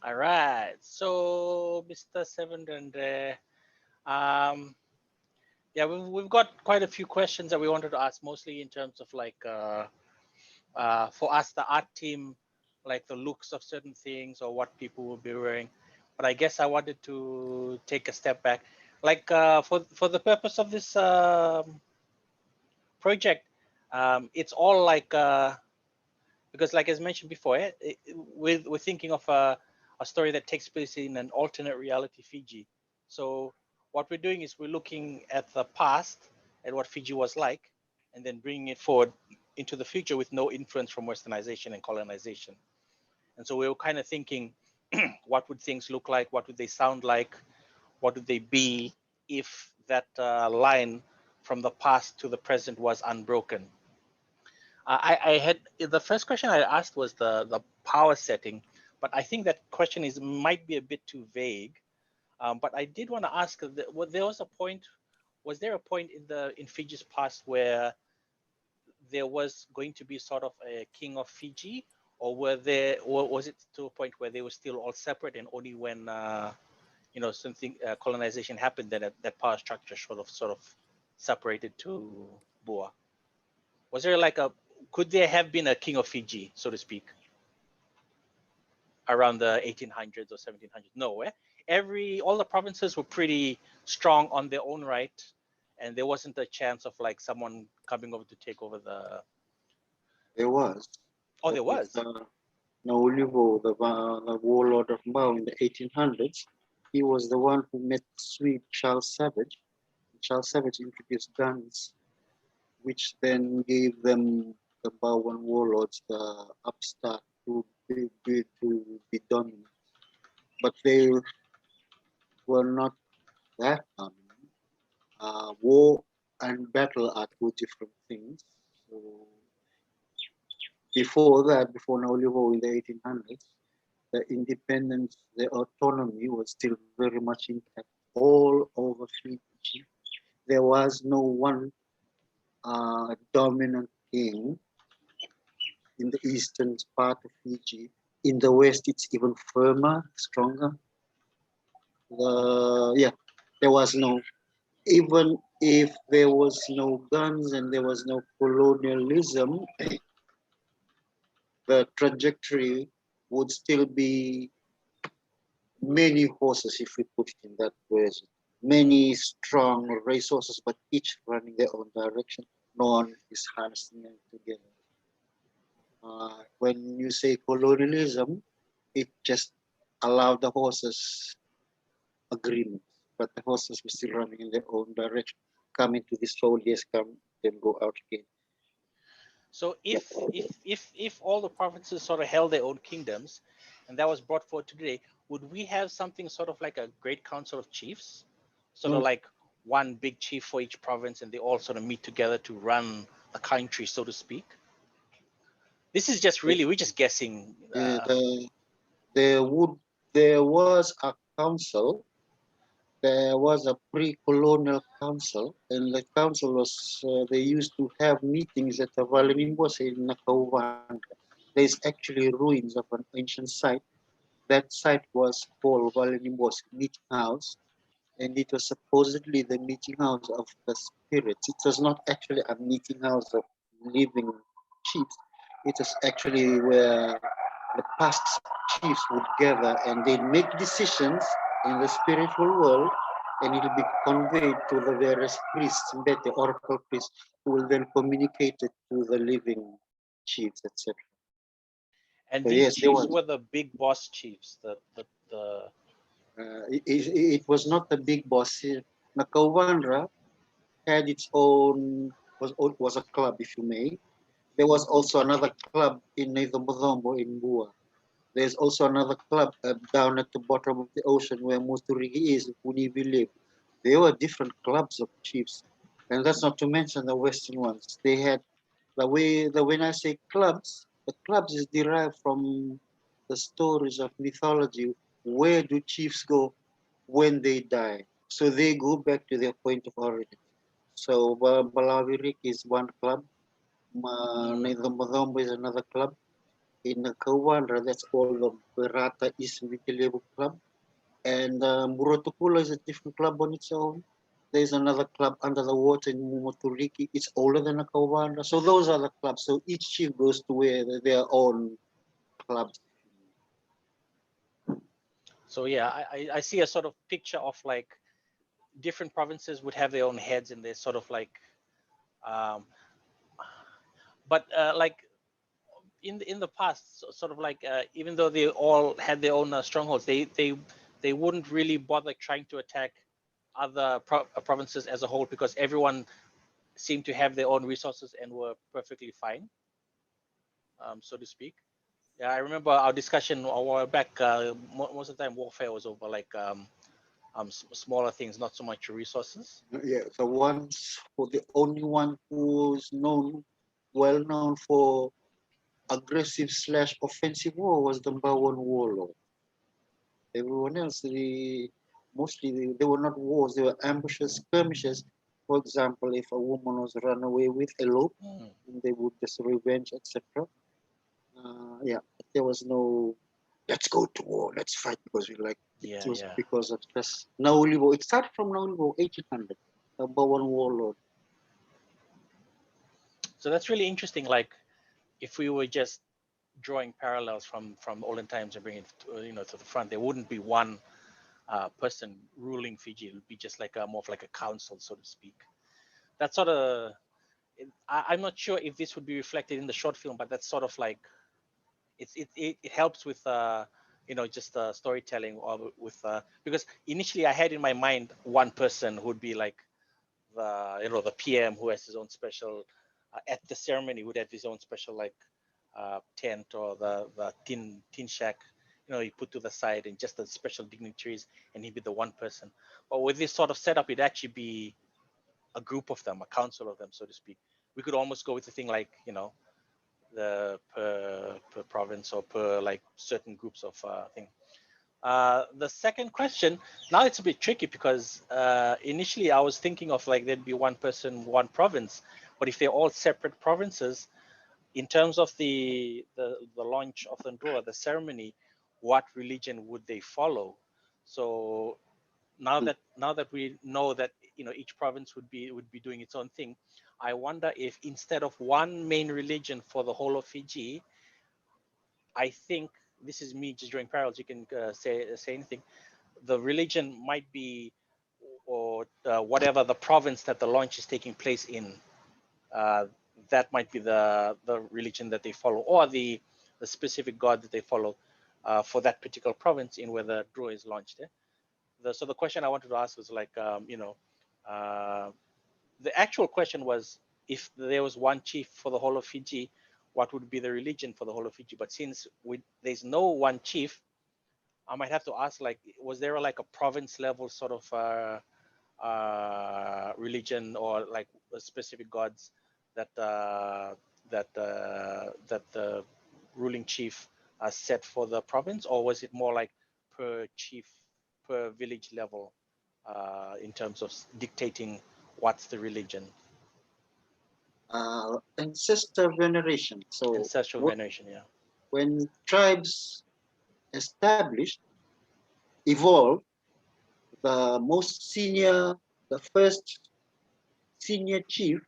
All right. So, Mr. Sevudredre, um, yeah, we've got quite a few questions that we wanted to ask, mostly in terms of like, for us, the art team, like the looks of certain things or what people will be wearing. But I guess I wanted to take a step back, like for the purpose of this project, it's all like because, like as mentioned before, we're thinking of a story that takes place in an alternate reality, Fiji. So what we're doing is we're looking at the past, at what Fiji was like, and then bringing it forward into the future with no influence from westernization and colonization. And so we were kind of thinking, what would things look like? What would they sound like? What would they be if that line from the past to the present was unbroken? I had the first question I asked was the power setting, but I think that question is might be a bit too vague. But I did want to ask, there was a point, was there a point in Fiji's past where there was going to be sort of a king of Fiji, or or was it to a point where they were still all separate, and only when something colonization happened, then that power structure sort of separated to Bua? Was there like could there have been a king of Fiji, so to speak, around the 1800s or 1700s? No, all the provinces were pretty strong on their own right, and there wasn't a chance of like someone coming over to take over the. There was. Oh, there was. Naulivo, the warlord of Mao in the 1800s. He was the one who met Swede Charles Savage. Charles Savage introduced guns, which then gave them the Bowen warlords the upstart to be dominant. But they were not that dominant. War and battle are two different things. So before that, before Naulivo in the 1800s, the independence, the autonomy was still very much intact all over Fiji. There was no one dominant king in the eastern part of Fiji. In the west, it's even firmer, stronger. Yeah, there was no, even if there was no guns and there was no colonialism, the trajectory would still be many horses, if we put it in that way. Many strong racehorses, but each running their own direction. No one is harnessing them together. When you say colonialism, it just allowed the horses agreement, but the horses were still running in their own direction. Come into this fold, yes, come, then go out again. So if all the provinces sort of held their own kingdoms, and that was brought forward today, would we have something sort of like a great council of chiefs, sort of like one big chief for each province, and they all sort of meet together to run a country, so to speak? This is just really, we're just guessing. There would there was a council. There was a pre-colonial council, and the council was they used to have meetings at the Valenimbos in Nakauvan. There's actually ruins of an ancient site. That site was called Valenimbos Meeting House, and it was supposedly the meeting house of the spirits. It was not actually a meeting house of living chiefs. It was actually where the past chiefs would gather and they'd make decisions in the spiritual world, and it'll be conveyed to the various priests, the oracle priests, who will then communicate it to the living chiefs, etc. And So these yes, there chiefs was. were the big boss chiefs. The It was not the big boss. Nakauvanra had its own was a club, if you may. There was also another club in Nithombothombo in Bua. There's also another club down at the bottom of the ocean where Musturigi is, Punivi live. There were different clubs of chiefs, and that's not to mention the Western ones. They had when I say clubs, the clubs is derived from the stories of mythology. Where do chiefs go when they die? So they go back to their point of origin. So Balawirik is one club, Nithombothombo is another club, In the Kawandra, that's called the Berata East Vitilevu Club. And Murotopula is a different club on its own. There's another club under the water in Mumoturiki. It's older than the Kawandra. So those are the clubs. So each chief goes to where their own clubs. So yeah, I see a sort of picture of like different provinces would have their own heads and they're sort of like, but like in the past, sort of like even though they all had their own strongholds, they wouldn't really bother trying to attack other provinces as a whole because everyone seemed to have their own resources and were perfectly fine, so to speak. Yeah, I remember our discussion a while back. Most of the time, warfare was over like smaller things, not so much resources. Yeah, the only one who's well known for aggressive / offensive war was the Mbawan warlord. Everyone else, they were not wars, they were ambushes, skirmishes. For example, if a woman was run away with, eloped, they would just revenge, etc. Yeah, there was no, let's go to war, let's fight because we like it. Yeah, It was yeah. because of just Naulibo. It started from Naulibo, 1800, the Mbawan warlord. So that's really interesting. Like, if we were just drawing parallels from olden times and bringing it to the front, there wouldn't be one person ruling Fiji. It would be just like more of like a council, so to speak. That's sort of. I'm not sure if this would be reflected in the short film, but that's sort of like it helps with just storytelling or with because initially I had in my mind one person who would be like the PM who has his own special at the ceremony would have his own special like tent or the tin shack, you put to the side and just the special dignitaries, and he'd be the one person. But with this sort of setup, it'd actually be a group of them, a council of them, so to speak. We could almost go with the thing like the per province or per like certain groups of thing. The second question, now it's a bit tricky because initially I was thinking of like there'd be one person, one province, but if they're all separate provinces, in terms of the launch of the Ndrua, the ceremony, what religion would they follow? So now that we know that each province would be doing its own thing, I wonder if instead of one main religion for the whole of Fiji, I think this is me just drawing parallels. You can say anything. The religion might be, or whatever the province that the launch is taking place in, uh, that might be the religion that they follow, or the specific god that they follow for that particular province in where the draw is launched. So the question I wanted to ask was like, the actual question was if there was one chief for the whole of Fiji, what would be the religion for the whole of Fiji? But since there's no one chief, I might have to ask, like, was there like a province level sort of religion or like specific gods that that the ruling chief set for the province, or was it more like per chief, per village level, in terms of dictating what's the religion? Ancestor veneration. So Ancestral veneration, yeah. when tribes established, evolved, the first senior chief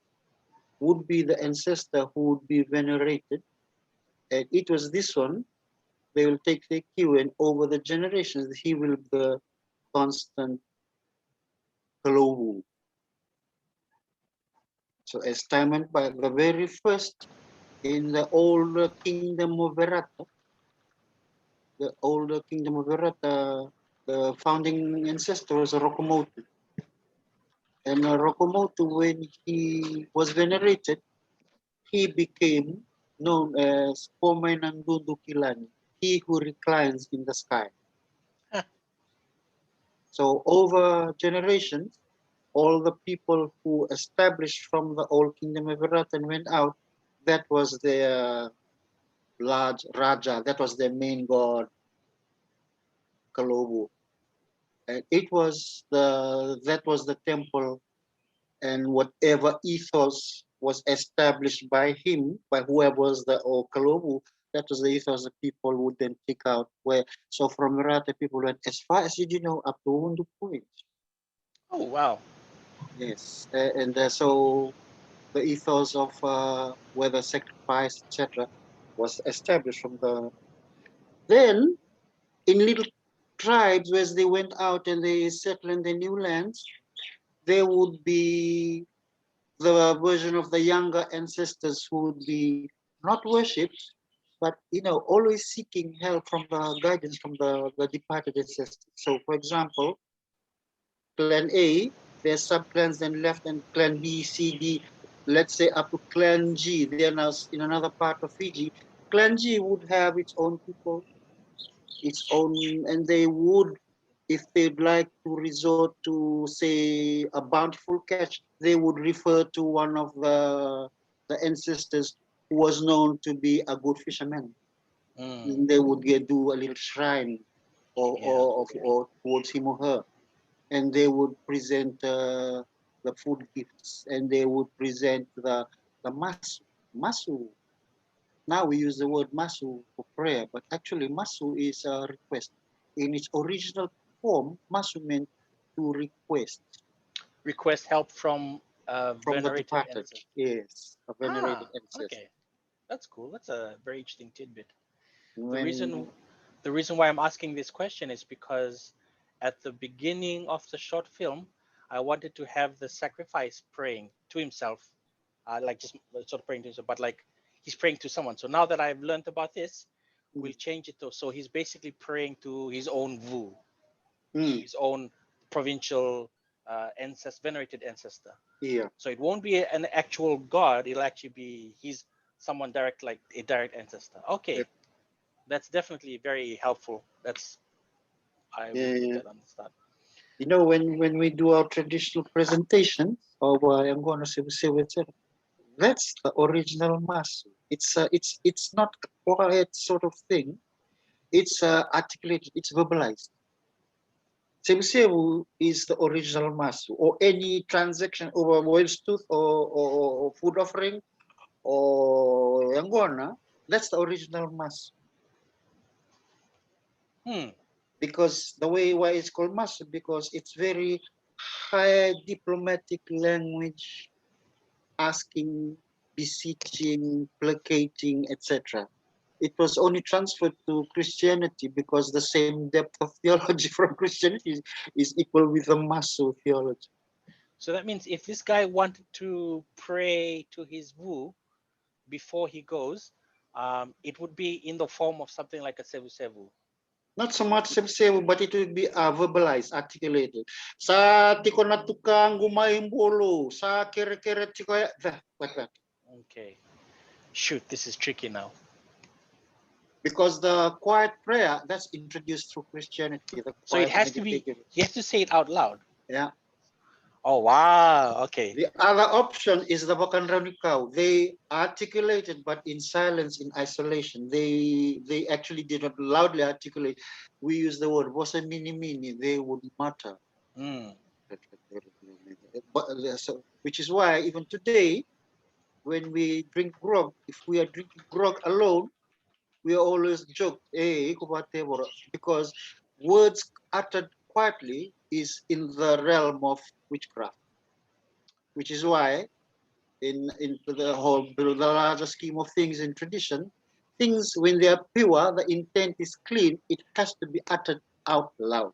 would be the ancestor who would be venerated. And it was this one, they will take the cue, and over the generations, he will be the constant Kalowu. So as time went by, the very first in the older kingdom of Verata, the founding ancestor was Rokomotu. And Rokomotu, when he was venerated, he became known as Pomainandundu Kilani, he who reclines in the sky. So over generations, all the people who established from the old kingdom of Virat and went out, that was their large Raja, that was their main god, Kalobu. And that was the temple, and whatever ethos was established by him, by whoever was the Kalobu, That was the ethos that people would then pick out. So from Mirate, people went as far as you know up to Wundu Point. Oh wow. Yes, so the ethos of whether sacrifice, etc., was established from the then in little tribes as they went out and they settled in the new lands, there would be the version of the younger ancestors who would be not worshipped, but always seeking help from the guidance from the departed ancestors. So, for example, Clan A, there's sub-clans then left, and Clan B, C, D, let's say up to Clan G. They're now in another part of Fiji. Clan G would have its own people, its own, and they would, if they'd like to resort to, say, a bountiful catch, they would refer to one of the ancestors who was known to be a good fisherman. And they would do a little shrine or towards him or her, and they would present the food gifts, and they would present the masu. Now we use the word masu for prayer, but actually masu is a request. In its original form, masu meant to request Request help from from the venerated departed. ancestor. Yes, a venerated ancestor. Okay, that's cool. That's a very interesting tidbit. The When reason the reason why I'm asking this question is because at the beginning of the short film, I wanted to have the sacrifice praying to himself, like just sort of praying to himself, but like he's praying to someone. So now that I've learned about this, we'll change it to so he's basically praying to his own vu, his own provincial venerated ancestor. yeah, So it won't be an actual god; it'll actually be he's someone direct, like a direct ancestor. Okay, that's definitely very helpful. I will put yeah. that on the start. When we do our traditional presentation of I'm going to say that's the original masu. It's not a quiet sort of thing. It's articulated. It's verbalized. Sebu is the original masu, or any transaction over whale's tooth or food offering or yangwana. That's the original masu. Because the way why it's called masu, because it's very high diplomatic language, asking, beseeching, placating, etc. It was only transferred to Christianity because the same depth of theology from Christianity is equal with the Maso theology. So that means if this guy wanted to pray to his vu before he goes, it would be in the form of something like a sevu sevu. Not so much sebu, but it would be verbalized, articulated. Sa tiko na tukang gumayong bolo, sa kere-kere tiko, like that. Okay. Shoot, this is tricky now. Because the quiet prayer, that's introduced through Christianity. So it has to be, he has to say it out loud. Yeah. Oh, wow. Okay. The other option is the Bakanranikau. They articulated, but in silence, in isolation. They actually did not loudly articulate. We use the word "wasa mini mini." They would mutter. So, which is why even today, when we drink grog, if we are drinking grog alone, we are always joke, hey, because words uttered quietly is in the realm of witchcraft. Which is why in the larger scheme of things in tradition, things when they are pure, the intent is clean, it has to be uttered out loud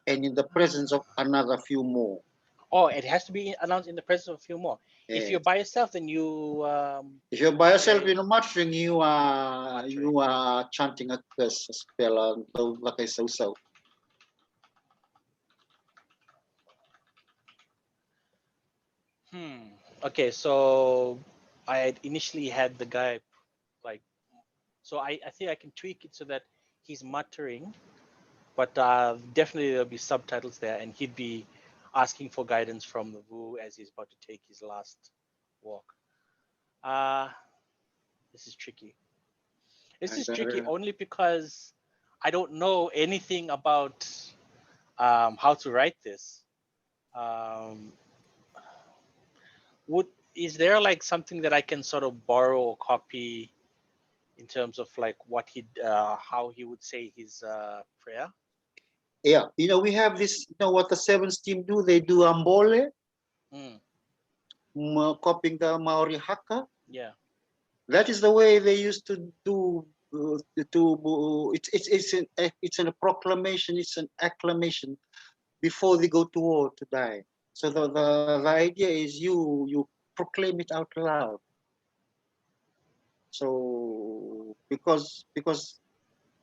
and in the presence of another few more. Oh, it has to be announced in the presence of a few more. If you're by yourself, then you. If you're by yourself in a muttering, you are chanting a curse, a spell, like I so. Okay, so I initially had the guy like, so I think I can tweak it so that he's muttering, but definitely there'll be subtitles there, and he'd be asking for guidance from the Wu as he's about to take his last walk. This is tricky. This is tricky only because I don't know anything about how to write this. Is there like something that I can sort of borrow or copy in terms of like what how he would say his prayer. Yeah, we have this. What the Sevens team do? They do ambole, copying the Maori haka. Yeah. That is the way they used to do. It's a proclamation. It's an acclamation before they go to war to die. So the idea is you proclaim it out loud. So because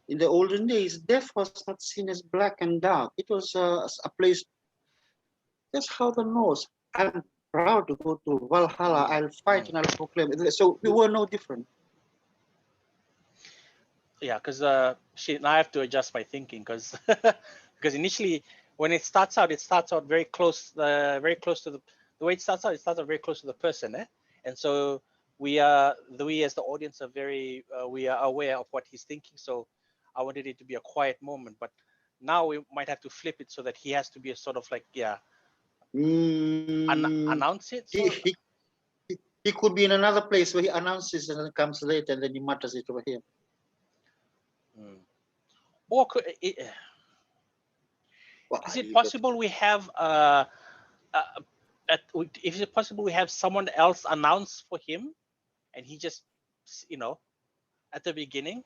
in the olden days, death was not seen as black and dark. It was a place. That's how the Norse. I'm proud to go to Valhalla. I'll fight and I'll proclaim. So we were no different. Yeah, because now I have to adjust my thinking because because initially when it starts out very close to the way it starts out very close to the person, and so we as the audience are very we are aware of what he's thinking. So I wanted it to be a quiet moment, but now we might have to flip it so that he has to be a sort of like announce it. He could be in another place where he announces and then comes later and then he mutters it over here. Or is it possible we have is it possible we have someone else announce for him and he just at the beginning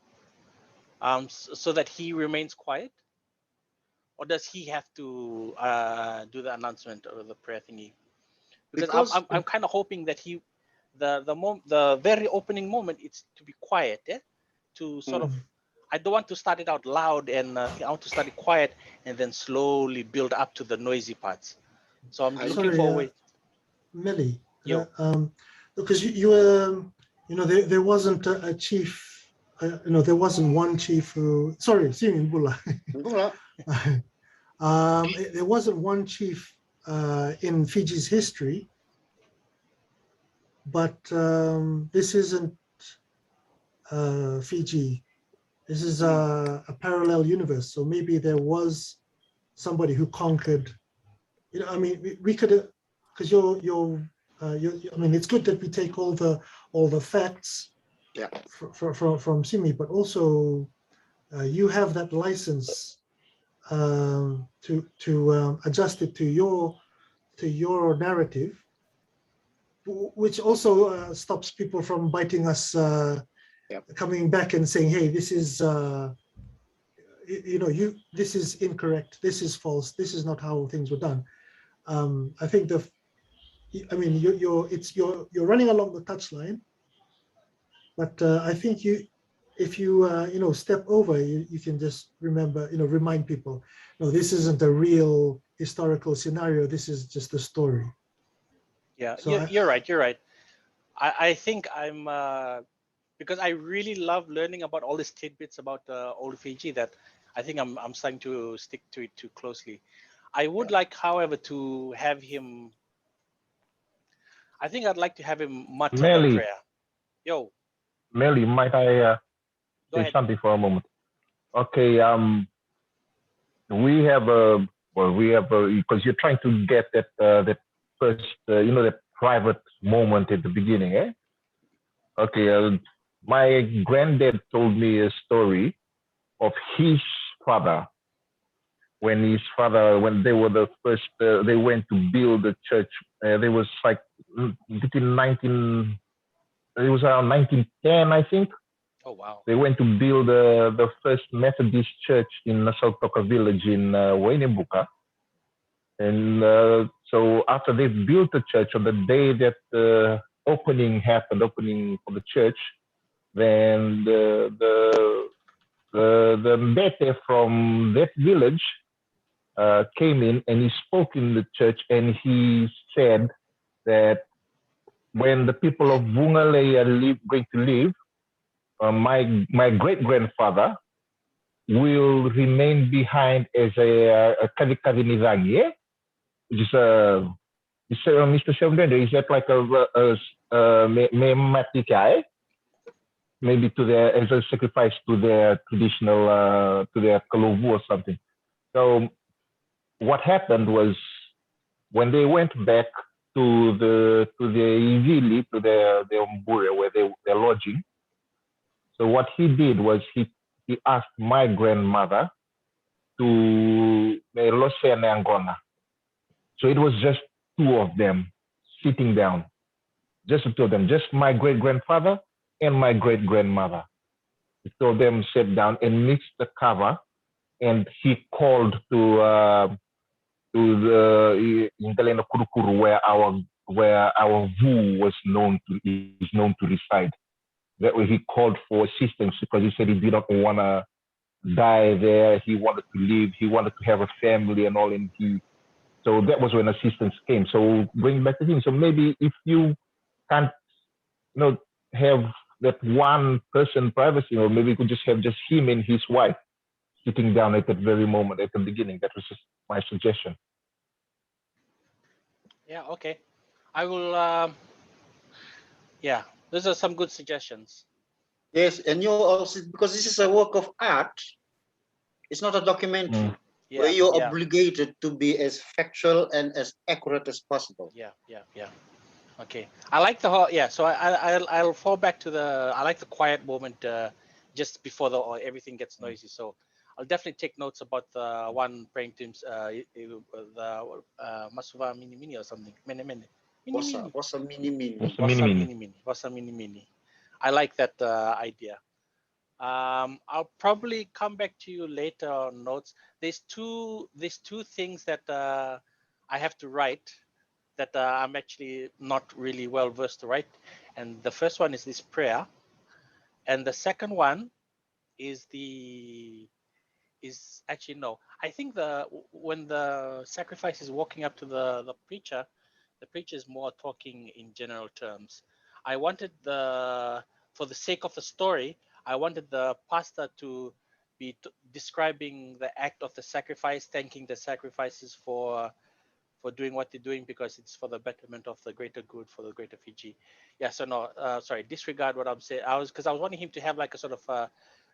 so that he remains quiet, or does he have to do the announcement or the prayer thingy? Because I'm kind of hoping that the very opening moment it's to be quiet, to sort of, I don't want to start it out loud, and I want to start it quiet and then slowly build up to the noisy parts. So I'm looking for a way. Millie, because you were, there wasn't a chief, there wasn't one chief who, sorry, Simione Bula. There wasn't one chief in Fiji's history, but this isn't Fiji. This is a parallel universe. So maybe there was somebody who conquered. I mean, we could, because I mean, it's good that we take all the facts from Simi, but also you have that license to adjust it to your narrative, which also stops people from biting us, coming back and saying, "Hey, this is this is incorrect. This is false. This is not how things were done." I think you're running along the touchline, but I think if you step over, you can just remind people, no, this isn't a real historical scenario. This is just a story. Yeah, so you're right. I think I'm because I really love learning about all these tidbits about old Fiji that I think I'm starting to stick to it too closely. I would like, however, to have him. I think I'd like to have him mutter the prayer. Yo, Melly, might I say something for a moment? Okay, we have because you're trying to get that first, that private moment at the beginning, eh? Okay, my granddad told me a story of his father. When they were the first, they went to build a church. There was like it was around 1910, I think. Oh, wow. They went to build the first Methodist church in Nasautoka village in Wainebuka. And so after they built the church, on the day that the opening for the church, then the mbete from that village came in and he spoke in the church, and he said that when the people of Vungale are going to leave, my great grandfather will remain behind as a kadikadi nizangi, which is Mr. Sevudredre, is that like a mematika, maybe as a sacrifice to their traditional to their kalovu or something. So what happened was, when they went back to the Ivili, to their mbure where they're lodging, So what he did was he asked my grandmother to Losene Angona. So it was just two of them sitting down, just the two of them, just my great-grandfather and my great-grandmother. The two of them sat down and mixed the cover, and he called to the Ingalena Kurukuru, where our VU is known to reside. That way he called for assistance because he said he didn't want to die there. He wanted to live. He wanted to have a family and all. So that was when assistance came. So going back to him. So maybe if you can't, have that one person privacy, or maybe you could just have just him and his wife sitting down at that very moment at the beginning. That was just my suggestion. Yeah. Okay. I will. Yeah. Those are some good suggestions. Yes, and you also, because this is a work of art, it's not a documentary Yeah. where you're Yeah. obligated to be as factual and as accurate as possible. Yeah. Okay. I like the whole. Yeah. So I'll fall back to the. I like the quiet moment just before everything gets noisy. So I'll definitely take notes about the one praying to the Masuva Mini Mini or something. Mini Mini. What's a mini mini? Wasa Mini Mini. I like that idea. I'll probably come back to you later on notes. There's two things that I have to write that I'm actually not really well versed to write. And the first one is this prayer, and the second one is actually no. I think when the sacrifice is walking up to the preacher is more talking in general terms. I wanted for the sake of the story, I wanted the pastor to be describing the act of the sacrifice, thanking the sacrifices for doing what they're doing because it's for the betterment of the greater good, for the greater Fiji. Yeah, so no, sorry, disregard what I'm saying. I was wanting him to have like a sort of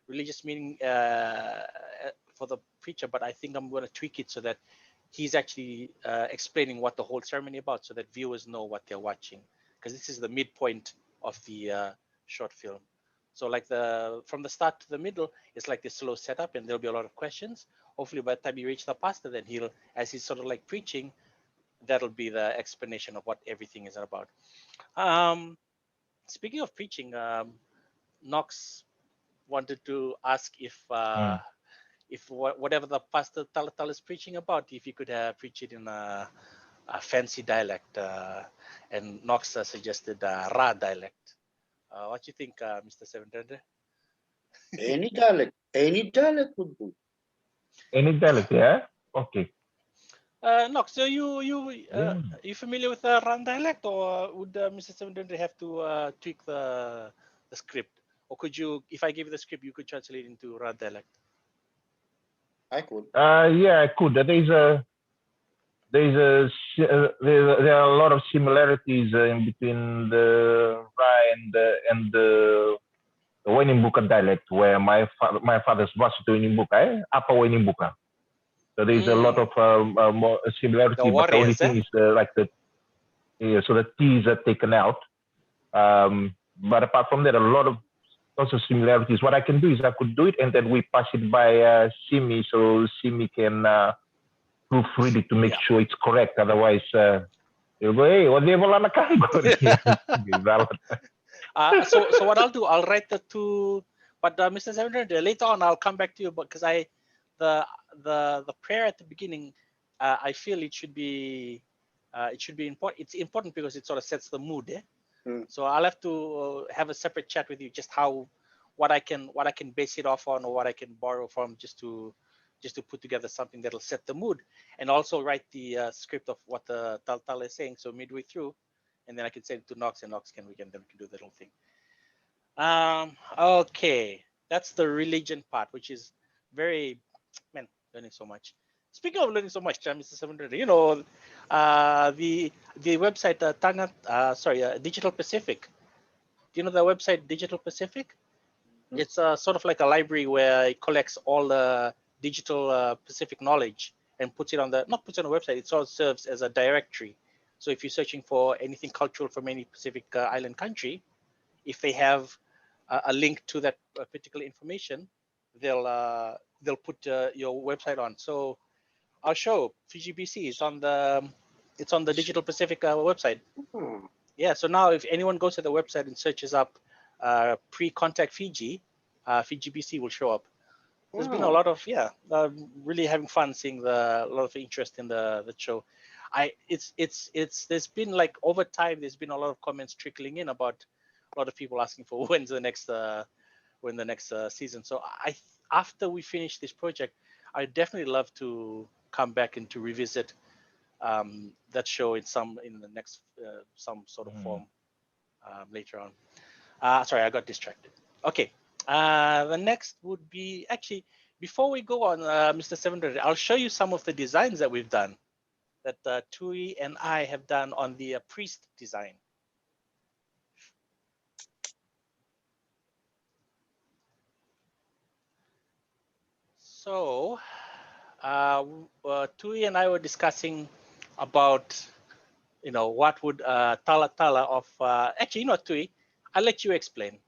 religious meaning for the preacher, but I think I'm going to tweak it so that he's actually explaining what the whole ceremony about, so that viewers know what they're watching, because this is the midpoint of the short film. So like from the start to the middle, it's like this slow setup, and there'll be a lot of questions. Hopefully by the time you reach the pastor, then as he's sort of like preaching, that'll be the explanation of what everything is about. Speaking of preaching, Knox wanted to ask if whatever the pastor Tal is preaching about, if you could preach it in a fancy dialect, and Knox suggested Ra dialect. What do you think, Mr. Sevudredre? Any dialect would do. Any dialect, yeah? Okay. Knox, so you familiar with the Ran dialect, or would Mr. Sevudredre have to tweak the script, or could you, if I give you the script, you could translate it into Ran dialect? I could. Yeah, I could. There are a lot of similarities in between the Rai and the Wainimbuka dialect, where my father's Vasuto Wainimbuka, Apa Wainimbuka. So there's a lot of more similarity, but the only thing is so the T's are taken out. But apart from that, a lot of also similarities. What I can do is I could do it, and then we pass it by Simi, so Simi can proofread it to make sure it's correct. Otherwise, you'll go, hey, what So what I'll do, I'll write the two. But Mr. Sevudredre, later on, I'll come back to you, because the prayer at the beginning, I feel it should be important. It's important because it sort of sets the mood. So I'll have to have a separate chat with you, just what I can base it off on, or what I can borrow from, just to put together something that'll set the mood, and also write the script of what the Tal is saying. So midway through, and then I can send it to Knox, and Knox can do the whole thing. Okay, that's the religion part, which is learning so much. Speaking of learning so much, Mr. Sevudredre, the website Digital Pacific. Do you know the website Digital Pacific? It's sort of like a library where it collects all the digital Pacific knowledge and puts it on the website. It sort of serves as a directory. So if you're searching for anything cultural from any Pacific island country, if they have a link to that particular information, they'll put your website on. So our show Fiji BC is on the Digital Pacific website. Yeah, so now if anyone goes to the website and searches up pre-contact Fiji, Fiji BC will show up. There's been a lot of really having fun seeing a lot of interest in the show. There's been like over time there's been a lot of comments trickling in about a lot of people asking for when's the next season. So after we finish this project, I definitely love to come back and to revisit that show in the next some sort of form later on. Sorry, I got distracted. Okay, the next would be actually before we go on, Mr. Sevudredre, I'll show you some of the designs that we've done that Tui and I have done on the priest design. So Tui and I were discussing about, what would Tala Tala of, actually, Tui, I'll let you explain.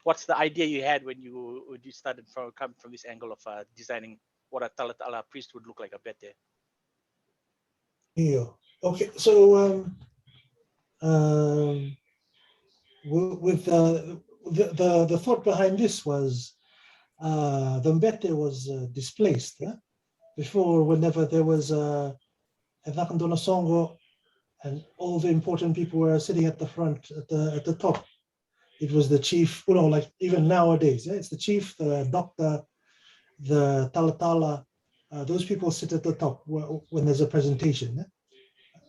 What's the idea you had when you started coming from this angle of designing what a Tala Tala priest would look like a bete? Yeah. Okay. So with the thought behind this was the mbete was displaced before. Whenever there was a Nakandona Songo and all the important people were sitting at the front, at the top. It was the chief, like even nowadays, it's the chief, the doctor, the talatala. Those people sit at the top when there's a presentation.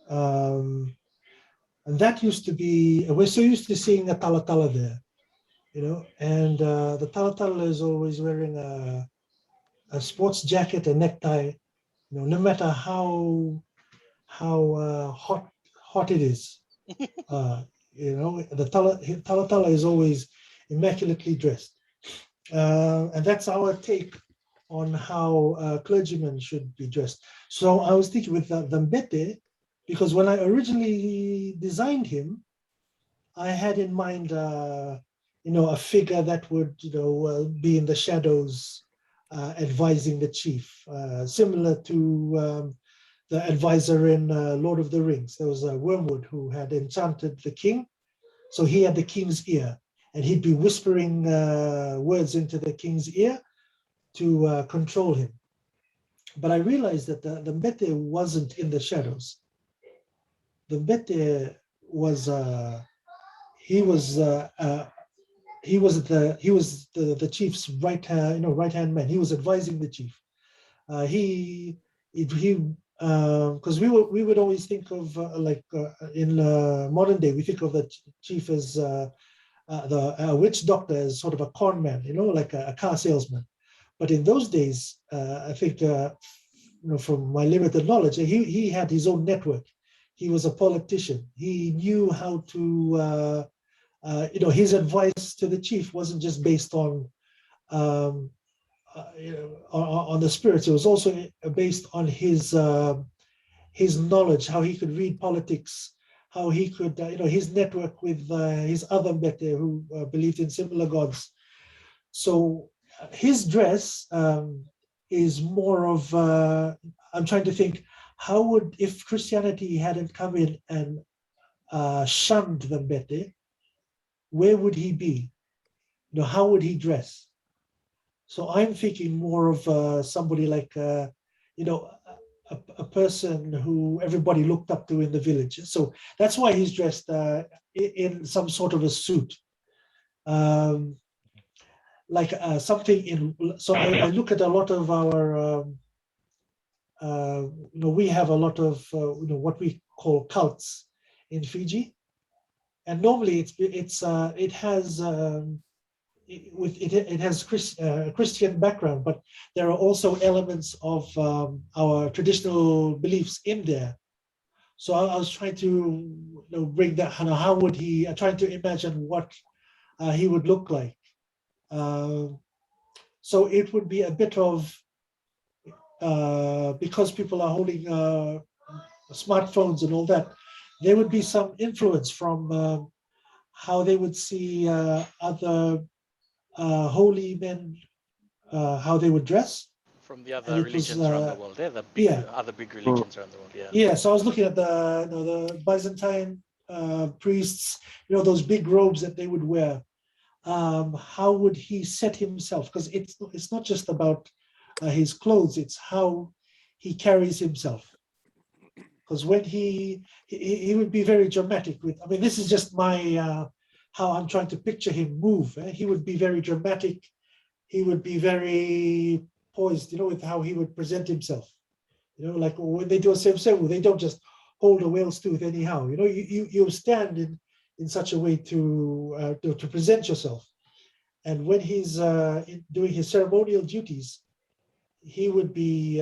And that used to be, we're so used to seeing a talatala there, and the talatala is always wearing a sports jacket, a necktie, no matter how hot it is. The talatala is always immaculately dressed. And that's our take on how clergymen should be dressed. So I was thinking with the mbete, because when I originally designed him, I had in mind, a figure that would, be in the shadows, advising the chief, similar to the advisor in Lord of the Rings. There was a Wormwood who had enchanted the king. So he had the king's ear, and he'd be whispering words into the king's ear to control him. But I realized that the mbete wasn't in the shadows. The mbete was he was the chief's right hand man. He was advising the chief. Because we would always think of in modern day, we think of the chief as the witch doctor as sort of a con man, like a car salesman. But in those days, I think, from my limited knowledge, he had his own network. He was a politician. He knew how to, his advice to the chief wasn't just based on the spirits. It was also based on his knowledge, how he could read politics, how he could, his network with his other mbete who believed in similar gods. So his dress is more of, I'm trying to think, how would, if Christianity hadn't come in and shunned the mbete, where would he be? How would he dress? So I'm thinking more of somebody like, a person who everybody looked up to in the village. So that's why he's dressed in some sort of a suit. Something in, so I look at a lot of our, we have a lot of, what we call cults in Fiji. And normally it has, it has Christian background, but there are also elements of our traditional beliefs in there. So I was trying to bring that. How would he? I'm trying to imagine what he would look like. So it would be a bit of, because people are holding smartphones and all that, there would be some influence from how they would see other holy men, how they would dress. From the other And it was, religions around the world. They're the big, yeah. other big religions around the world. Yeah. Yeah, so I was looking at the Byzantine priests, those big robes that they would wear. How would he set himself? Because it's not just about his clothes; it's how he carries himself. Because when he would be very dramatic with. I mean, this is just my how I'm trying to picture him move. He would be very dramatic. He would be very poised, with how he would present himself. Like when they do a sewu, they don't just hold a whale's tooth anyhow. You stand in such a way to present yourself. And when he's doing his ceremonial duties, he would be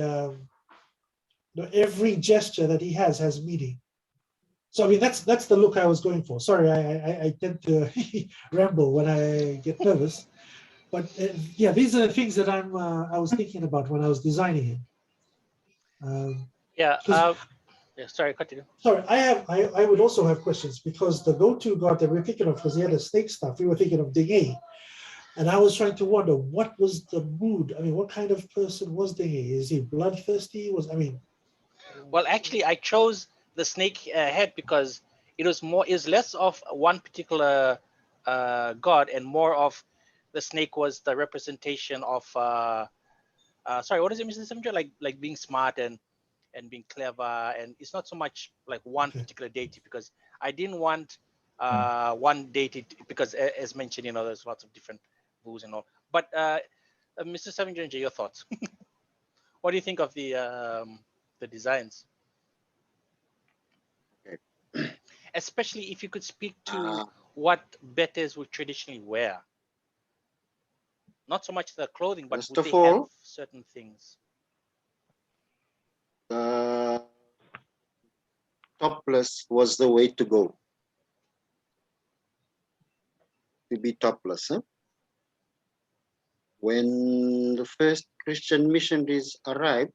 every gesture that he has meaning. So I mean that's the look I was going for. Sorry, I tend to ramble when I get nervous, but yeah, these are the things that I was thinking about when I was designing it. Yeah. 'Cause- Yeah. Sorry, continue. Sorry, I would also have questions because the go-to god that we're thinking of, because he had a snake stuff, we were thinking of Dingay. And I was trying to wonder what was the mood. I mean, what kind of person was Dingay? Is he bloodthirsty? Well, actually, I chose the snake head because it was less of one particular god and more of the snake was the representation of sorry, what is it, Mr. Sevudredre? Like being smart and being clever, and it's not so much like one particular deity because I didn't want one deity because as mentioned, there's lots of different rules and all. But Mr. Sevudredre, your thoughts? What do you think of the designs? Especially if you could speak to what betters would traditionally wear. Not so much the clothing, but would they have certain things? Topless was the way to go. To be topless. Huh? When the first Christian missionaries arrived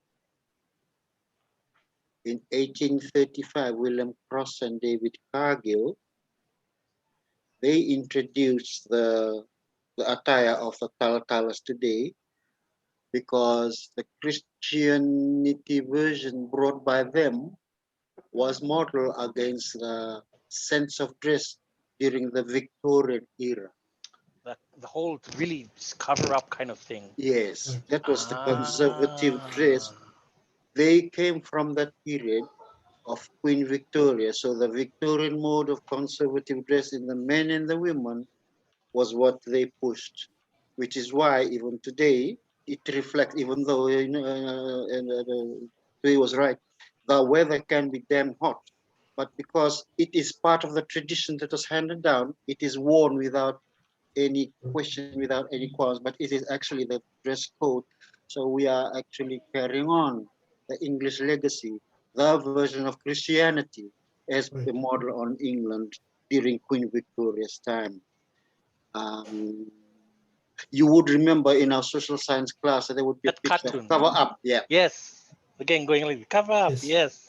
in 1835, William Cross and David Cargill, they introduced the attire of the Talatalas today because the Christianity version brought by them was modeled against the sense of dress during the Victorian era. The whole really cover up kind of thing. Yes, that was the conservative dress. They came from that period of Queen Victoria. So the Victorian mode of conservative dress in the men and the women was what they pushed, which is why even today it reflects, even though he was right, the weather can be damn hot, but because it is part of the tradition that was handed down, it is worn without any question, without any qualms, but it is actually the dress code. So we are actually carrying on the English legacy, the version of Christianity as the model on England during Queen Victoria's time. You would remember in our social science class that there would be that a picture cartoon. Cover Up. Yeah. Yes. Again, going like Cover Up. Yes.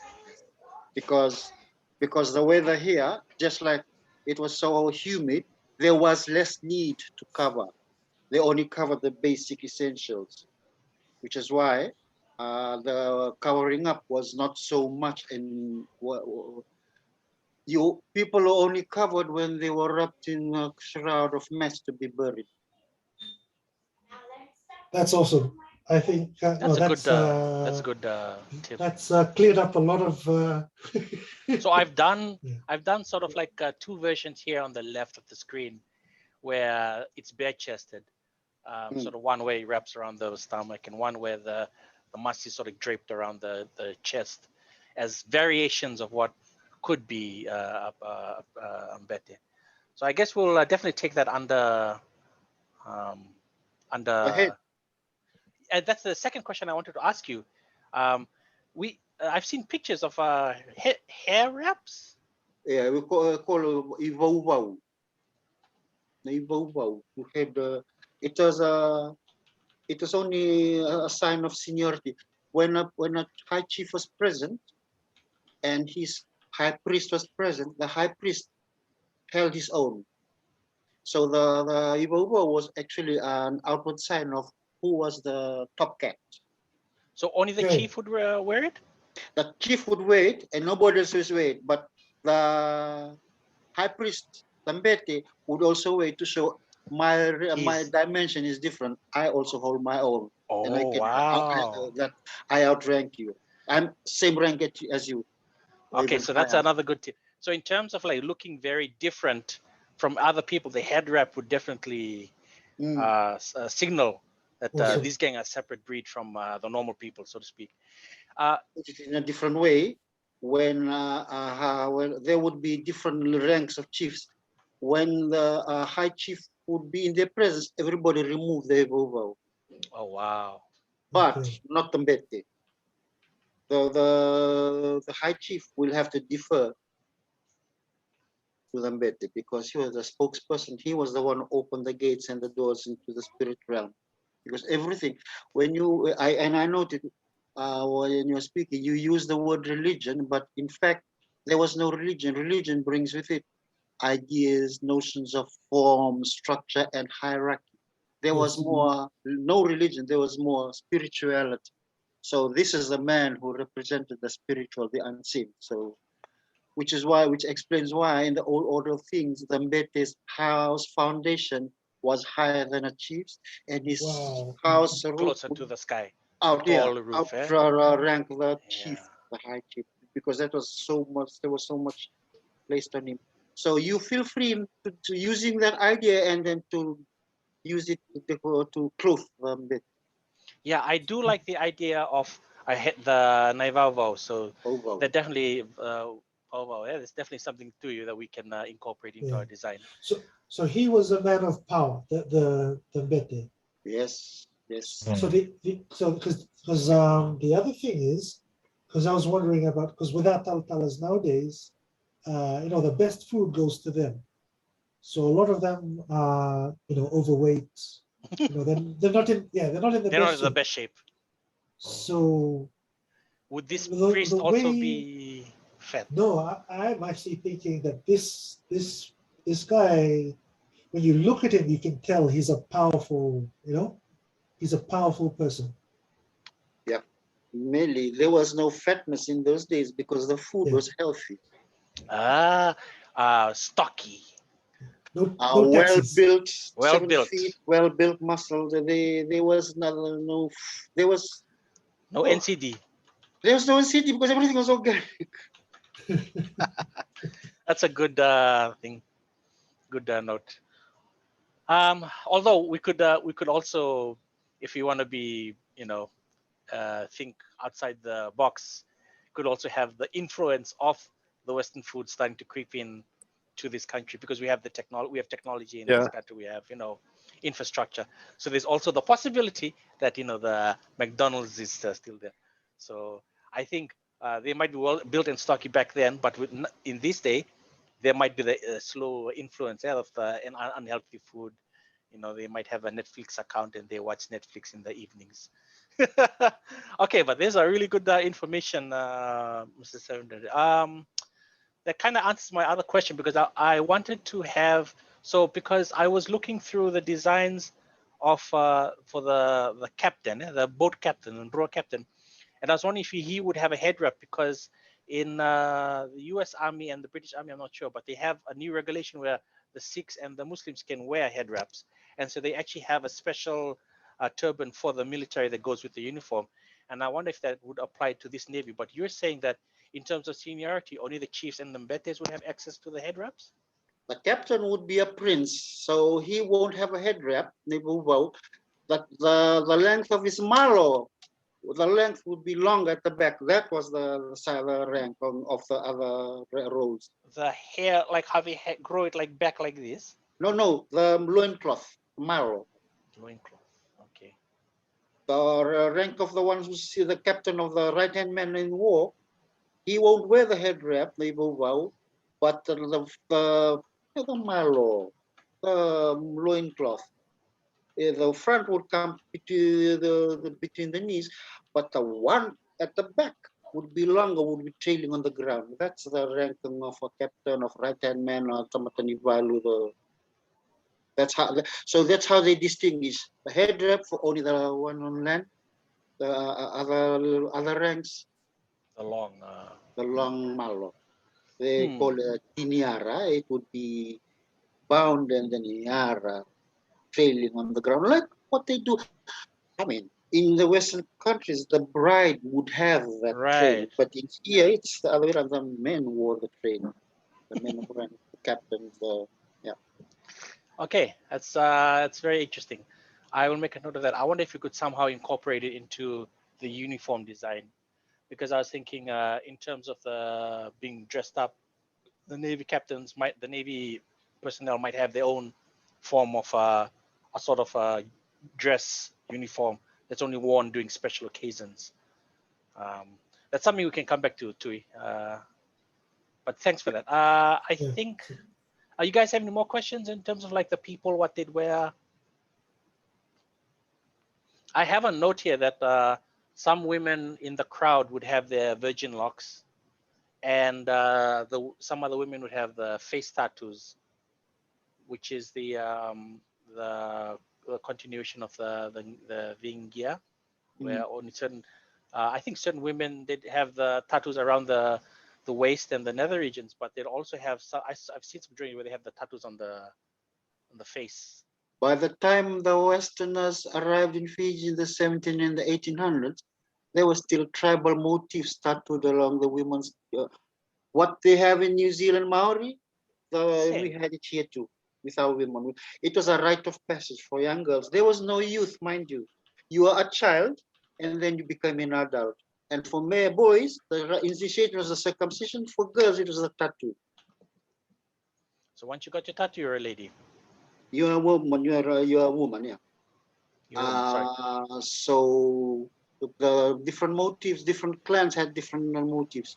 Because the weather here, just like it was so humid, there was less need to cover. They only covered the basic essentials, which is why the covering up was not so much. And people were only covered when they were wrapped in a shroud of mess to be buried. That's awesome. I think that's a good tip. That's cleared up a lot of. So I've done sort of like two versions here on the left of the screen, where it's bare-chested, sort of one way wraps around the stomach, and one where the mask is sort of draped around the chest, as variations of what could be Mbete. So I guess we'll definitely take that under. And that's the second question I wanted to ask you. I've seen pictures of hair wraps. Yeah, we call ivau. To have it was only a sign of seniority. When a high chief was present and his high priest was present, the high priest held his own. So the Ivovo was actually an outward sign of who was the top cat. So only the Okay. chief would wear it? The chief would wear it and nobody else would wear it, but the high priest Tambete would also wear it to show my dimension is different. I also hold my own, and I Oh, can wow. that I outrank you. I'm same rank as you. Or Okay, even so that's higher. another good tip. So in terms of like looking very different from other people, the head wrap would definitely signal that Awesome. this gang are a separate breed from the normal people, so to speak. Put it in a different way. When there would be different ranks of chiefs, when the high chief would be in their presence, everybody remove their vow. Oh, wow. But Okay. not Tambete. The high chief will have to defer to Tambete because he was the spokesperson. He was the one who opened the gates and the doors into the spirit realm. Because everything, when you, I noted when you're speaking, you use the word religion, but in fact, there was no religion. Religion brings with it ideas, notions of form, structure, and hierarchy. There was Yes. more, no religion, there was more spirituality. So this is a man who represented the spiritual, the unseen. So, which explains why in the old order of things, the Mbete's house foundation was higher than a chief's, and his Wow. house roof Closer would to the sky. out Tall roof, eh? outrank the chief, Yeah. the high chief, because that was so much. There was so much placed on him. So you feel free to using that idea and then to use it to clothe them with Yeah, I do like the idea of the Naivavo. So over. that definitely, yeah, there's definitely something to you that we can incorporate into Yeah. our design. So he was a man of power, the Mbete. Yes, yes. So so because the other thing is, because I was wondering about, because without Taltalas nowadays, the best food goes to them. So a lot of them are overweight. They're not in they're not in the They're not best in the shape. best shape. So Would this the priest also way be fat? no, I'm actually thinking that this guy, when you look at him, you can tell he's a powerful, he's a powerful person. Yeah. Mainly, there was no fatness in those days because the food Yeah. was healthy. Stocky, No Well taxes. built, well 7 built, feet, well built muscle. There was no, there was no oh, NCD. there was no city because everything was organic. That's a good thing. Good note. Although we could also, if you want to be, think outside the box, could also have the influence of the Western food starting to creep in to this country because we have the technology in this country. We have infrastructure. So there's also the possibility that the McDonald's is still there. So I think they might be well built and stocky back then, but in this day there might be the slow influence of unhealthy food. They might have a Netflix account and they watch Netflix in the evenings. Okay, but there's a really good information, Mr. Sevudredre. That kind of answers my other question because I wanted to have, because I was looking through the designs of for the captain, the boat captain and row captain, and I was wondering if he would have a head wrap because in the U.S. Army and the British Army, I'm not sure, but they have a new regulation where the Sikhs and the Muslims can wear head wraps, and so they actually have a special turban for the military that goes with the uniform. And I wonder if that would apply to this Navy. But you're saying that in terms of seniority, only the chiefs and the mbetes would have access to the head wraps? The captain would be a prince, so he won't have a head wrap. That the length of his malo, the length would be long at the back. That was the rank of the other roles. The hair, like how they grow it like back like this? No, the loincloth, malo. Loincloth, okay. The rank of the ones who see the captain of the right-hand man in war, he won't wear the head wrap, but the malo, the loincloth. The front would come between the knees, but the one at the back would be longer, would be trailing on the ground. That's the ranking of a captain of right-hand man or Tamatani Valu. That's how. So that's how they distinguish the head rep for only the one on land. The other ranks, The long. the long malo. They Hmm. call it tiniara. It would be bound and then iara trailing on the ground, like what they do. I mean, in the Western countries, the bride would have that train, Right. but in here it's the other way around. The men wore the train. The men were the captains. Yeah. Okay, that's very interesting. I will make a note of that. I wonder if you could somehow incorporate it into the uniform design, because I was thinking in terms of the being dressed up, the Navy captains the Navy personnel might have their own form of a sort of a dress uniform that's only worn during special occasions. That's something we can come back to, Tui. But thanks for that. I Yeah. think, you guys have any more questions in terms of like the people, what they'd wear? I have a note here that some women in the crowd would have their virgin locks, and some other women would have the face tattoos, which is the continuation of the Vingia, where only certain, I think certain women did have the tattoos around the waist and the nether regions, but they'd also have some. I've seen some drawings where they have the tattoos on the face. By the time the Westerners arrived in Fiji in the 17 and the 1800s, there were still tribal motifs tattooed along the women's. What they have in New Zealand Maori, we had it here too with our women. It was a rite of passage for young girls. There was no youth, mind you. You are a child, and then you become an adult. And for male boys, the initiation was a circumcision. For girls, it was a tattoo. So once you got your tattoo, you're a lady. You're a woman. You're a woman. Yeah. You're a woman, sorry. So the different motifs, different clans had different motifs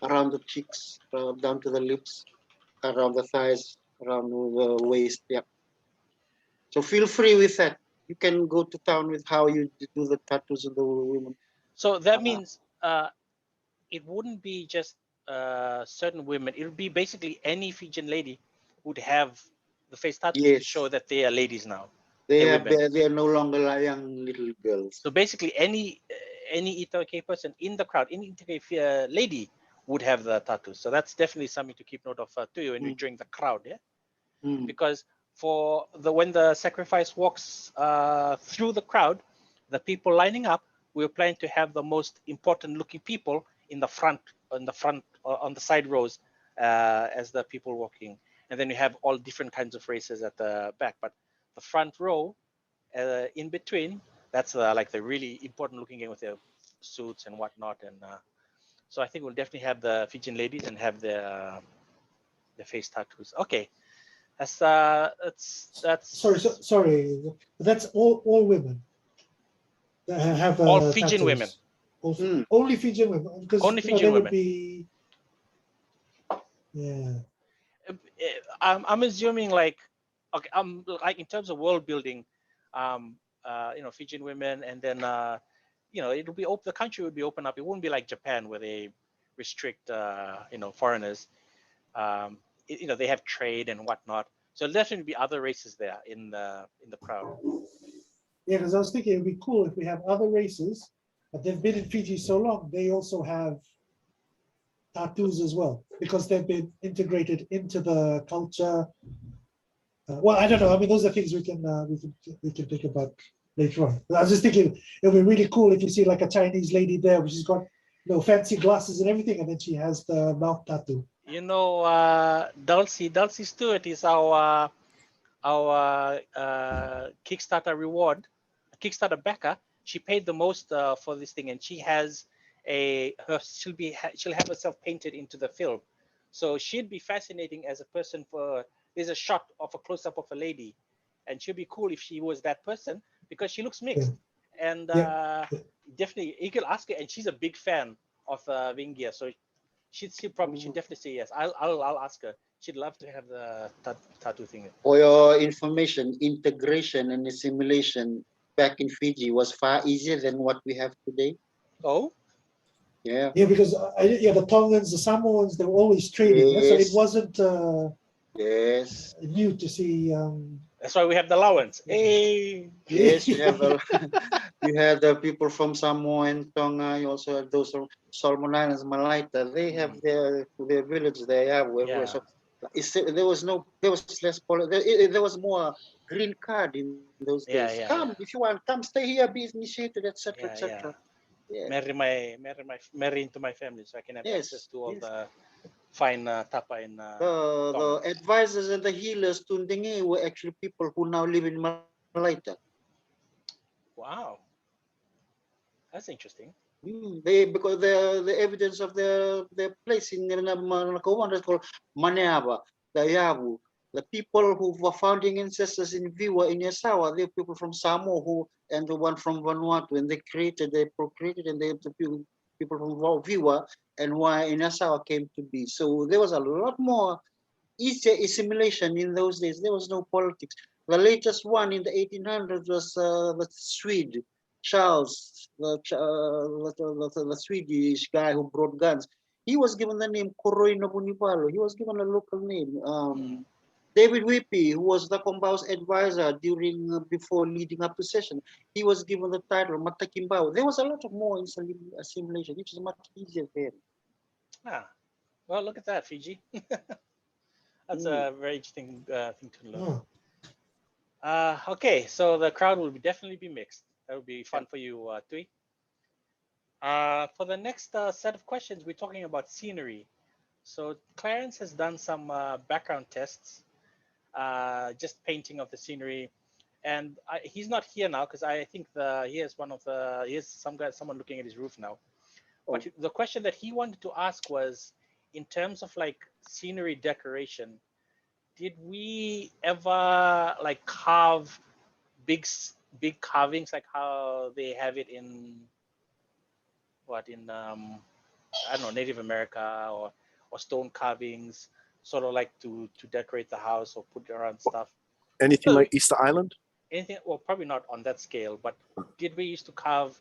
around the cheeks, down to the lips, around the thighs, around the waist. Yeah. So feel free with that. You can go to town with how you do the tattoos of the women. So that means it wouldn't be just certain women. It would be basically any Fijian lady would have the face tattoos to Yes. show that they are ladies now. They They're are no longer like young little girls. So basically, any iTaukei person in the crowd, any iTaukei lady would have the tattoos. So that's definitely something to keep note of too when you're during the crowd, yeah. Because for when the sacrifice walks through the crowd, the people lining up, we're planning to have the most important looking people in the front, on the side rows as the people walking, and then you have all different kinds of races at the back. But the front row, in between, that's like the really important looking game with their suits and whatnot. And so I think we'll definitely have the Fijian ladies and have their face tattoos. Okay. That's Sorry. That's all women that have all Fijian tattoos. women. Only Fijian women, because Only Fijian they would women. be. Yeah. I'm assuming like, okay, like in terms of world building, Fijian women, and then it'll be open. The country would be open up. It wouldn't be like Japan where they restrict foreigners. They have trade and whatnot. So there'll definitely be other races there in the crowd. Yeah, because I was thinking it'd be cool if we have other races, but they've been in Fiji so long, they also have tattoos as well, because they've been integrated into the culture. Well, I don't know. I mean, those are things we can think about later on. I was just thinking it'd be really cool if you see like a Chinese lady there, which has got fancy glasses and everything, and then she has the mouth tattoo. Dulcie Stewart is our Kickstarter reward, Kickstarter backer. She paid the most for this thing, and she has she'll have herself painted into the film. So she'd be fascinating as a person. There's a shot of a close-up of a lady, and she'd be cool if she was that person because she looks mixed. Yeah. And definitely you could ask her, and she's a big fan of Vingia, so she'd definitely say yes. I'll ask her. She'd love to have the tattoo thing. For your information, integration and assimilation back in Fiji was far easier than what we have today. Oh? Yeah. Yeah, because the Tongans, the Samoans, they were always trading. Yes. So it wasn't yes. new to see That's why we have the allowance. Hey. Yes, you have you had the people from Samoa and Tonga. You also have those from Solomon Islands, Malaita. They have their village. They have everywhere. Yeah. So there was less there was more green card in those days. Yeah, Come yeah, if yeah. you want. Come stay here, be initiated, etc., Yeah, yeah. etc. Yeah. Marry into my family so I can have access Yes. to all Yes. the fine tapa in The Tonga. advisors and the healers to Ndingi were actually people who now live in Malaita. Wow. That's interesting. They because the evidence of their place in Nakawan that's called Maneaba, the Yavu. The people who were founding ancestors in Viwa in Yasawa, they're people from Samoa who and the one from Vanuatu, and they procreated, and the people from Viwa and why in Yasawa came to be. So there was a lot more easier assimilation in those days. There was no politics. The latest one in the 1800s was the Swede, Charles, the Swedish guy who brought guns. He was given the name Koroi Nobunibalo. He was given a local name. David Whippy, who was the Combao's advisor before leading up to session, he was given the title Matakimbao. There was a lot of more assimilation, which is much easier then. Ah, well, look at that, Fiji. That's a very interesting thing to learn. Oh, Okay, so the crowd will definitely be mixed. That would be fun for you, Tui. For the next set of questions, we're talking about scenery. So Clarence has done some background tests, just painting of the scenery, and he's not here now because I think he has someone looking at his roof now. But the question that he wanted to ask was, in terms of like scenery decoration, did we ever like carve big carvings like how they have it in I don't know, Native America or stone carvings, sort of like to decorate the house or put around stuff? Anything like Easter Island? Anything? Well, probably not on that scale, but did we used to carve?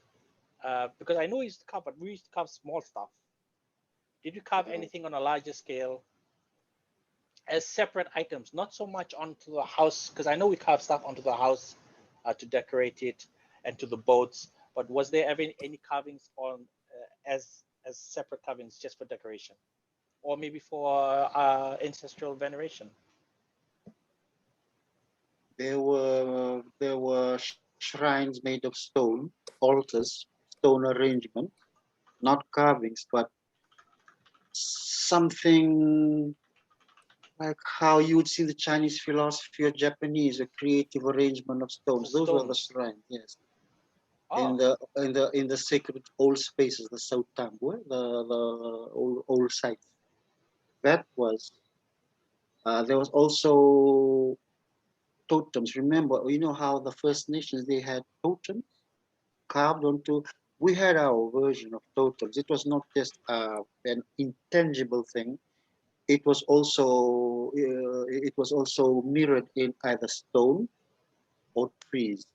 Because I know we used to carve, but we used to carve small stuff. Did you carve anything on a larger scale as separate items, not so much onto the house? Because I know we carve stuff onto the house to decorate it and to the boats. But was there ever any carvings on as separate carvings just for decoration, or maybe for ancestral veneration? There were shrines made of stone, altars, stone arrangement, not carvings, but something like how you would see the Chinese philosophy or Japanese, a creative arrangement of stones. Those were the shrines, yes. Oh. In the sacred old spaces, the Sautambue, the old sites. That was there was also totems. Remember, you know how the First Nations they had totems carved onto. We had our version of totems. It was not just an intangible thing. It was also mirrored in either stone or trees.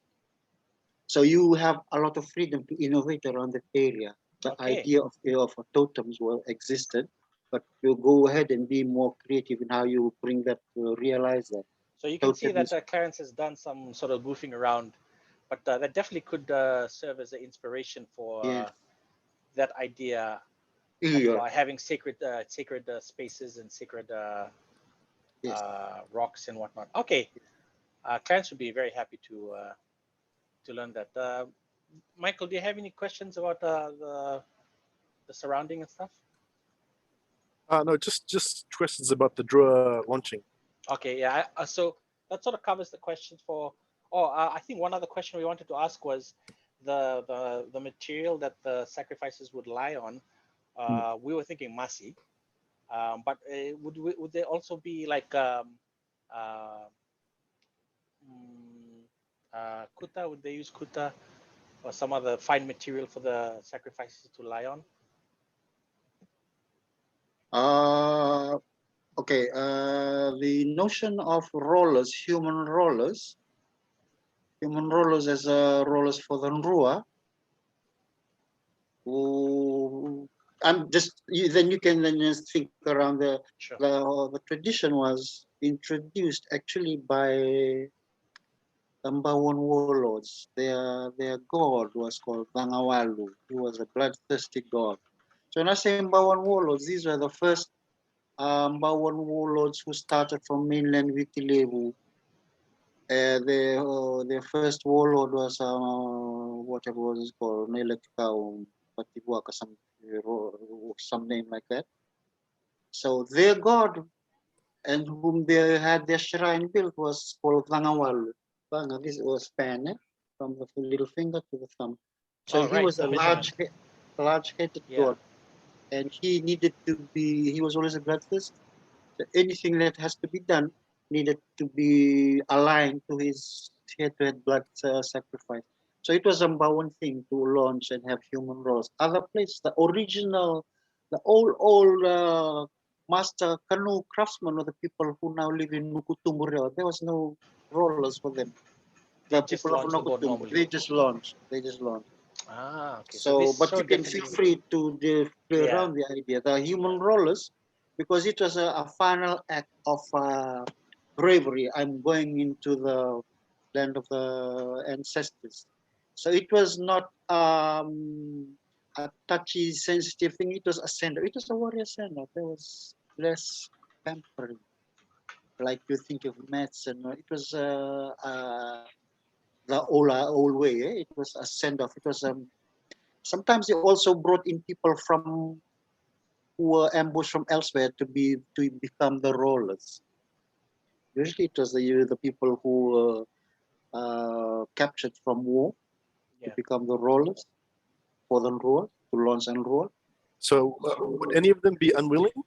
So you have a lot of freedom to innovate around that area. The idea of totems existed, but you go ahead and be more creative in how you bring that, realize that. So you can see that Clarence has done some sort of goofing around, but that definitely could serve as an inspiration for that idea of having sacred spaces and sacred rocks and whatnot. Okay, Clarence would be very happy to learn that. Michael, do you have any questions about the surrounding and stuff? No, just questions about the Drua launching. Okay, yeah. So that sort of covers the questions for. I think one other question we wanted to ask was the material that the sacrifices would lie on. We were thinking masi, but would there also be like kuta? Would they use kuta or some other fine material for the sacrifices to lie on? Okay. The notion of rollers, human rollers as rollers for the Nrua. I'm just then you can then just think around the tradition was introduced actually by Ambawan warlords. Their god was called Bangawalu. He was a bloodthirsty god. So when I say Ambawan warlords, these were the first Ambawan warlords who started from mainland Vitilevu. Their first warlord was whatever was called Nelekau Patibuaka, some name like that. So their god and whom they had their shrine built was called Vangawalu. Vanga, this was span from the little finger to the thumb. So Oh, he right, was the a measurement. large-headed Yeah. god, and he needed to be. He was always a bloodthirst. So anything that has to be done needed to be aligned to his head-to-head blood sacrifice. So it was a Mbawan thing to launch and have human roles. Other places, the original, the old master canoe craftsmen, or the people who now live in Nukutumbureo, there was no rollers for them. They The just people of launch the boat Nukutum, normally. they just launched. They just launched. Ah, okay. So So, this but show you can feel definitely. free to play Yeah. around the idea. The human rollers, because it was a final act of bravery. I'm going into the land of the ancestors. So it was not a touchy, sensitive thing. It was a sender. It was a warrior sender. There was less pampering, like you think of maths, and it was the old way. It was a send off. It was sometimes they also brought in people from who were ambushed from elsewhere to become the rollers. Usually, it was the people who were captured from war to Yeah. become the rollers for the rule to launch and roll. So would any of them be unwilling?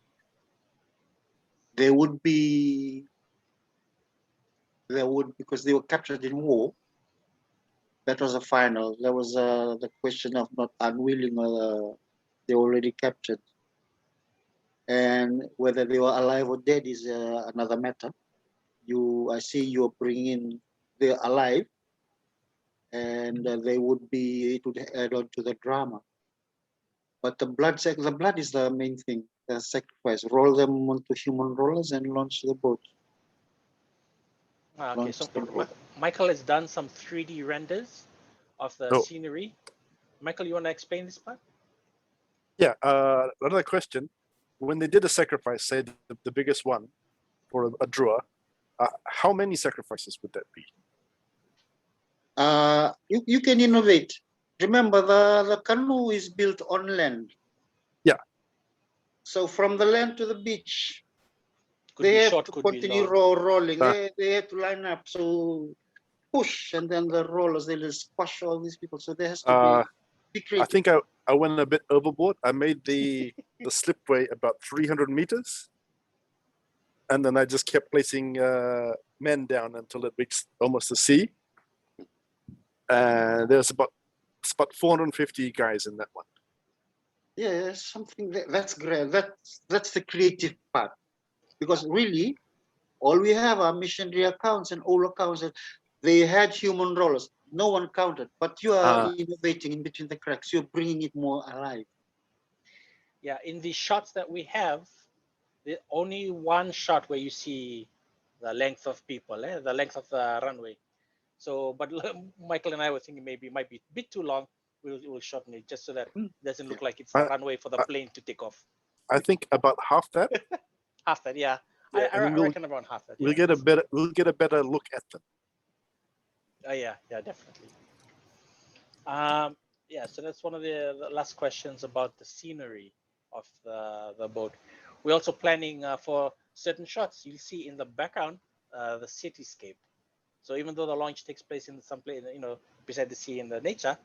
They would be. They would, because they were captured in war. That was the final. There was the question of not unwilling or they already captured. And whether they were alive or dead is another matter. I see you're bringing they're alive, and it would add on to the drama. But the blood is the main thing. The sacrifice. Roll them onto human rollers and launch the boat. Ah, okay. Launch So the boat. Michael has done some 3D renders of the Oh. scenery. Michael, you want to explain this part? Yeah. Another question: when they did a sacrifice, say the biggest one for a drawer, how many sacrifices would that be? You can innovate. Remember, the canoe is built on land. Yeah. So from the land to the beach, Could they be have short, to could be continue long. rolling. They have to line up. So push, and then the rollers, they just squash all these people. So there has to be I creative. think I went a bit overboard. I made the slipway about 300 meters, and then I just kept placing men down until it reached almost the sea. There's about 450 guys in that one. Yeah, something that's great. That's the creative part, because really, all we have are missionary accounts and old accounts that they had human rollers. No one counted, but you are innovating in between the cracks. You're bringing it more alive. Yeah, in the shots that we have, only one shot where you see the length of people, the length of the runway. So, but Michael and I were thinking maybe it might be a bit too long. We'll shorten it just so that it doesn't look like it's the runway for the plane to take off. I think about half that. Half that, yeah. Yeah, I reckon around half that. We'll get a better look at them. Yeah, definitely. Yeah, so that's one of the last questions about the scenery of the boat. We're also planning for certain shots. You'll see in the background the cityscape. So even though the launch takes place in some place, beside the sea in the nature,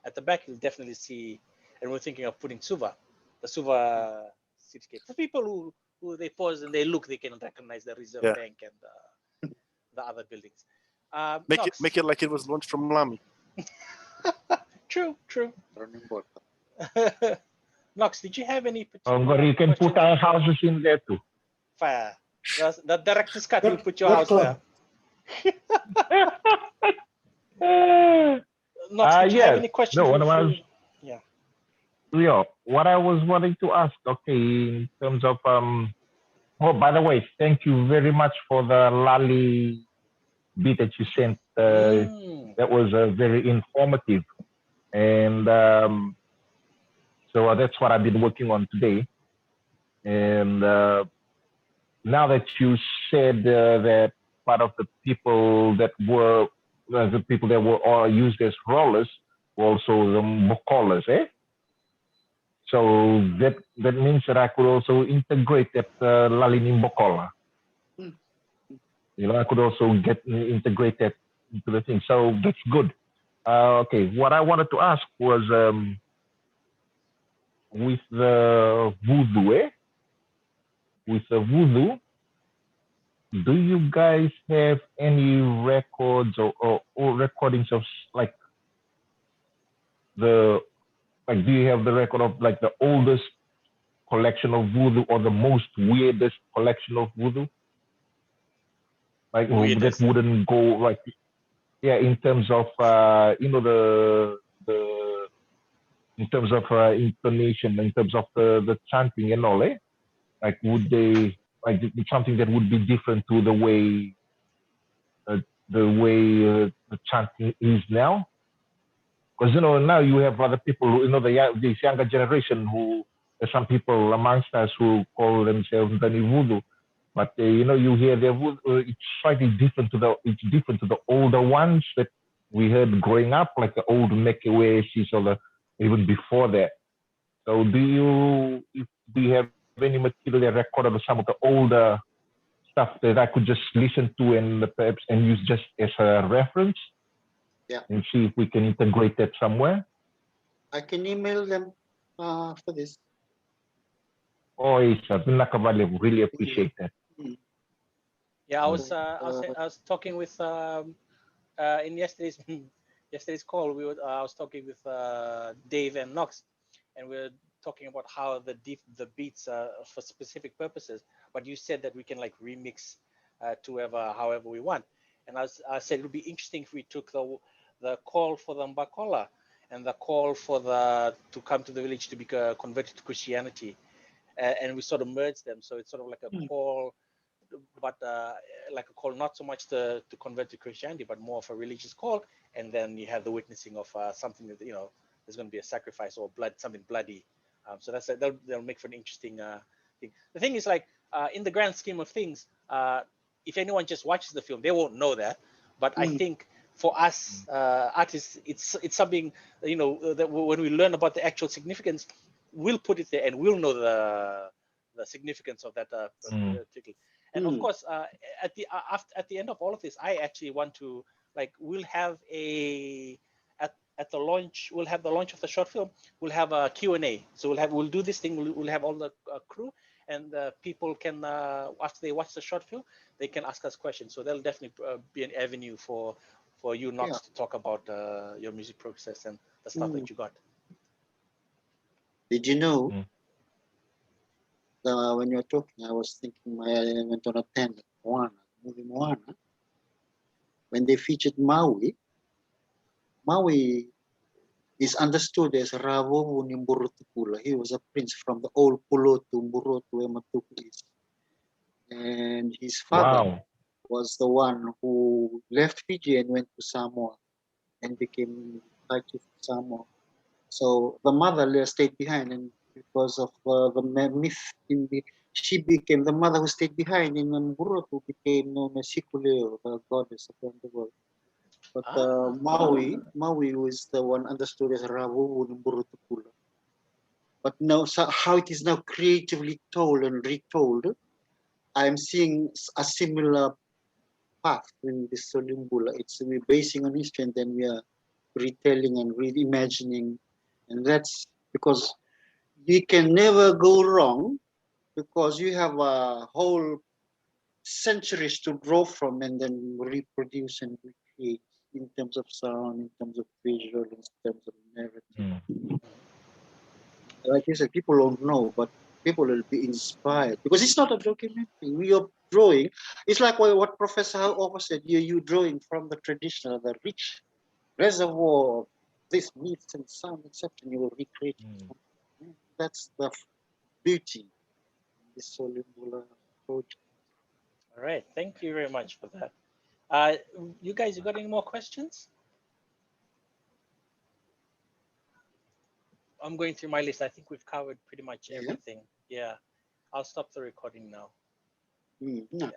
at the back you'll definitely see. And we're thinking of putting the Suva cityscape. For people who they pause and they look, they can recognize the Reserve Bank and the other buildings. Make it like it was launched from Lamy. True. Running boat. Nox, did you have any But you can put our houses in there too. Fire. The director's cut, you put your house there. Nox, did you have any questions? No, what I was wanting to ask, in terms of by the way, thank you very much for the Lali bit that you sent. That was very informative, and so that's what I've been working on today. And now that you said that part of the people that were all used as rollers were also the mokolas, eh? So that means that I could also integrate that lalini mokola. You know, I could also integrate that into the thing. So that's good. Okay, what I wanted to ask was with the voodoo, with the voodoo, do you guys have any records or recordings of like do you have the record of like the oldest collection of voodoo or the most weirdest collection of voodoo? Like Weirdest. that wouldn't go like, yeah, in terms of the in terms of intonation, in terms of the chanting and all, eh? Like would they like something that would be different to the way the chanting is now? Because now you have other people who, this younger generation who there's some people amongst us who call themselves Dani Voodoo, but you hear their voodoo, it's slightly different to the older ones that we heard growing up, like the old Mekewesis or even before that. So do you have any material recorded of some of the older stuff that I could just listen to and perhaps and use just as a reference? Yeah. And see if we can integrate that somewhere. I can email them for this. Oh, Isa, really appreciate that. Yeah, I was talking with in yesterday's call. I was talking with Dave and Knox, and we were talking about how the beats are for specific purposes. But you said that we can like remix to however we want. And I said it would be interesting if we took the call for the Mbakola and the call for to come to the village to be converted to Christianity, and we sort of merged them. So it's sort of like a call, but like a call not so much to convert to Christianity, but more of a religious call. And then you have the witnessing of something that there's going to be a sacrifice or something bloody. So they'll make for an interesting thing. The thing is, like in the grand scheme of things, if anyone just watches the film, they won't know that. But I think for us artists, it's something that when we learn about the actual significance, we'll put it there and we'll know the significance of that particular. And of course, at the end of all of this, I actually want to we'll have at the launch, we'll have the launch of the short film. We'll have a Q&A. So we'll do this thing. We'll have all the crew, and people can after they watch the short film, they can ask us questions. So there'll definitely be an avenue for you, Knox, to talk about your music process and the stuff that you got. Did you know? When you were talking, I was thinking I went on a tangent. Movie Moana. When they featured Maui is understood as Ravo Nimburutupula. He was a prince from the old Pulo to Mburotu where Matuku is. And his father was the one who left Fiji and went to Samoa and became High Chief of Samoa. So the mother stayed behind, and because of the myth, she became the mother who stayed behind in Mburotu, became known as Sikuleo, the goddess around the world. But Maui was the one understood as Ravu Nimburutupula. But now, so how it is now creatively told and retold, I'm seeing a similar path in this Soli Bula. We're basing on history and then we are retelling and reimagining. And that's because you can never go wrong because you have a whole centuries to draw from and then reproduce and recreate in terms of sound, in terms of visual, in terms of narrative. Like you said, people don't know, but people will be inspired because it's not a documentary. We are drawing. It's like what Professor Howe said. You drawing from the traditional, the rich reservoir of this myths and sound, etc. And you will recreate it. That's the beauty of this Soli Bula project. All right, thank you very much for that. You guys, you got any more questions? I'm going through my list. I think we've covered pretty much Yeah. everything. Yeah. I'll stop the recording now. No. Yeah.